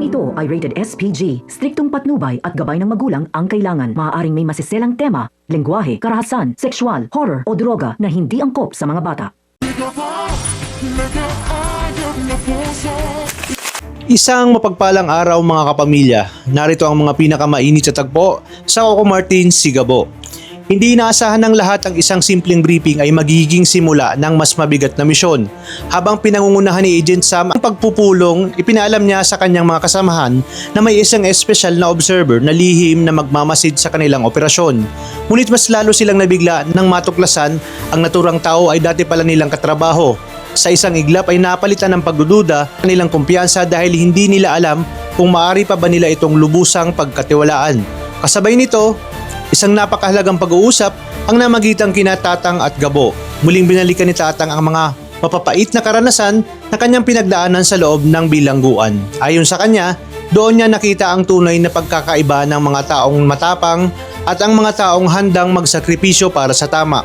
ito ay rated SPG. Striktong patnubay at gabay ng magulang ang kailangan. Maaaring may masiselang tema, lengguwahe, karahasan, sexual, horror o droga na hindi angkop sa mga bata. Isang mapagpalang araw mga kapamilya. Narito ang mga pinakamainit sa tagpo sa Coco Martin, Sigabo. Hindi inaasahan ng lahat ang isang simpleng briefing ay magiging simula ng mas mabigat na misyon. Habang pinangungunahan ni Agent Sam ang pagpupulong, ipinaalam niya sa kanyang mga kasamahan na may isang espesyal na observer na lihim na magmamasid sa kanilang operasyon. Ngunit mas lalo silang nabigla nang matuklasan ang naturang tao ay dati pala nilang katrabaho. Sa isang iglap ay napalitan ng pagdududa ng kanilang kumpiyansa dahil hindi nila alam kung maaari pa ba nila itong lubusang pagkatiwalaan. Kasabay nito, isang napakahalagang pag-uusap ang namagitang kina Tatang at Gabo. Muling binalikan ni Tatang ang mga mapapait na karanasan na kanyang pinagdaanan sa loob ng bilangguan. Ayon sa kanya, doon niya nakita ang tunay na pagkakaiba ng mga taong matapang at ang mga taong handang magsakripisyo para sa tama.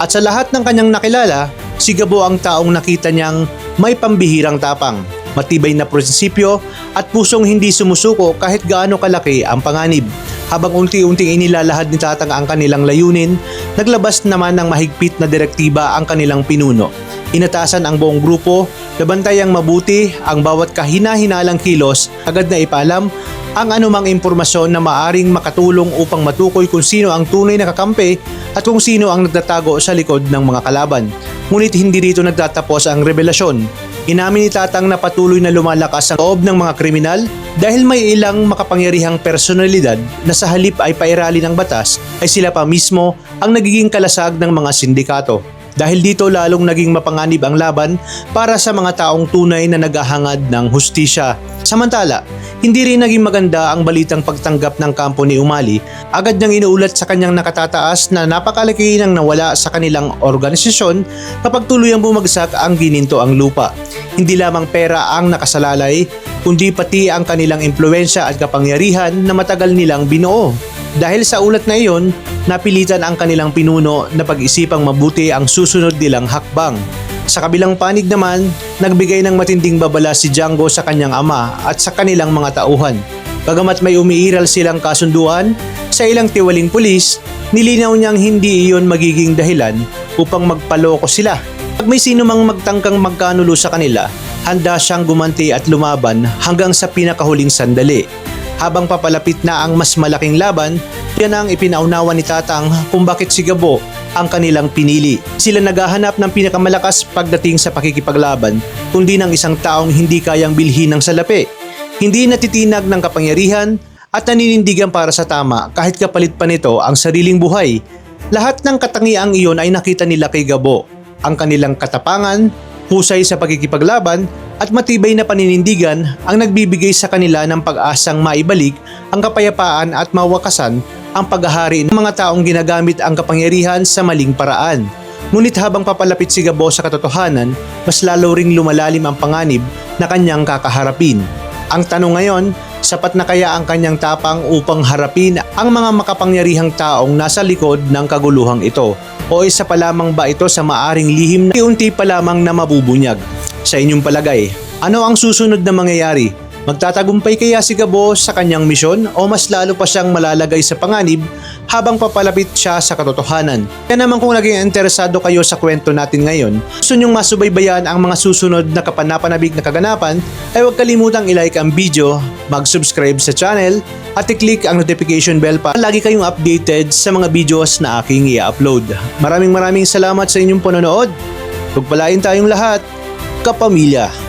At sa lahat ng kanyang nakilala, si Gabo ang taong nakita niyang may pambihirang tapang, matibay na prinsipyo at pusong hindi sumusuko kahit gaano kalaki ang panganib. Habang unti-unting inilalahad ni Tatang ang kanilang layunin, naglabas naman ng mahigpit na direktiba ang kanilang pinuno. Inatasan ang buong grupo na bantayang mabuti ang bawat kahina-hinalang kilos, agad na ipaalam ang anumang impormasyon na maaring makatulong upang matukoy kung sino ang tunay na kakampi at kung sino ang nagtatago sa likod ng mga kalaban. Ngunit hindi rito nagtatapos ang revelasyon. Inamin ni Tatang na patuloy na lumalakas ang loob ng mga kriminal dahil may ilang makapangyarihang personalidad na sa halip ay pairali ng batas ay sila pa mismo ang nagiging kalasag ng mga sindikato. Dahil dito lalong naging mapanganib ang laban para sa mga taong tunay na naghahangad ng hustisya. Samantala, hindi rin naging maganda ang balitang pagtanggap ng kampo ni Umali. Agad niyang inuulat sa kanyang nakatataas na napakalaki nang nawala sa kanilang organisasyon kapag tuluyang bumagsak ang gininto ang lupa. Hindi lamang pera ang nakasalalay, kundi pati ang kanilang impluwensya at kapangyarihan na matagal nilang binuo. Dahil sa ulat na iyon, napilitan ang kanilang pinuno na pag-isipang mabuti ang susunod nilang hakbang. Sa kabilang panig naman, nagbigay ng matinding babala si Django sa kanyang ama at sa kanilang mga tauhan. Bagamat may umiiral silang kasunduan sa ilang tiwaling pulis, nilinaw niyang hindi iyon magiging dahilan upang magpaloko sila. Pag may sino mang magtangkang magkanulo sa kanila, handa siyang gumanti at lumaban hanggang sa pinakahuling sandali. Habang papalapit na ang mas malaking laban, yan ang ipinaunawa ni Tatang kung bakit si Gabo ang kanilang pinili. Sila naghahanap ng pinakamalakas pagdating sa pakikipaglaban, kundi ng isang taong hindi kayang bilhin ng salapi, hindi natitinag ng kapangyarihan at naninindigan para sa tama kahit kapalit pa nito ang sariling buhay. Lahat ng katangiang iyon ay nakita nila kay Gabo, ang kanilang katapangan, husay sa pagkikipaglaban at matibay na paninindigan ang nagbibigay sa kanila ng pag-asang maibalik ang kapayapaan at mawakasan ang paghahari ng mga taong ginagamit ang kapangyarihan sa maling paraan. Ngunit habang papalapit si Gabo sa katotohanan, mas lalo ring lumalalim ang panganib na kanyang kakaharapin. Ang tanong ngayon, sapat na kaya ang kanyang tapang upang harapin ang mga makapangyarihang taong nasa likod ng kaguluhang ito? O isa pa lamang ba ito sa maaring lihim na unti pa lamang na mabubunyag? Sa inyong palagay, ano ang susunod na mangyayari? Magtatagumpay kaya si Gabo sa kanyang misyon o mas lalo pa siyang malalagay sa panganib habang papalapit siya sa katotohanan? Kaya naman kung naging interesado kayo sa kwento natin ngayon, gusto nyong masubaybayan ang mga susunod na kapanapanabik na kaganapan, ay huwag kalimutang i-like ang video, mag-subscribe sa channel at i-click ang notification bell para lagi kayong updated sa mga videos na aking i-upload. Maraming salamat sa inyong panonood. Pagpalain tayong lahat, kapamilya.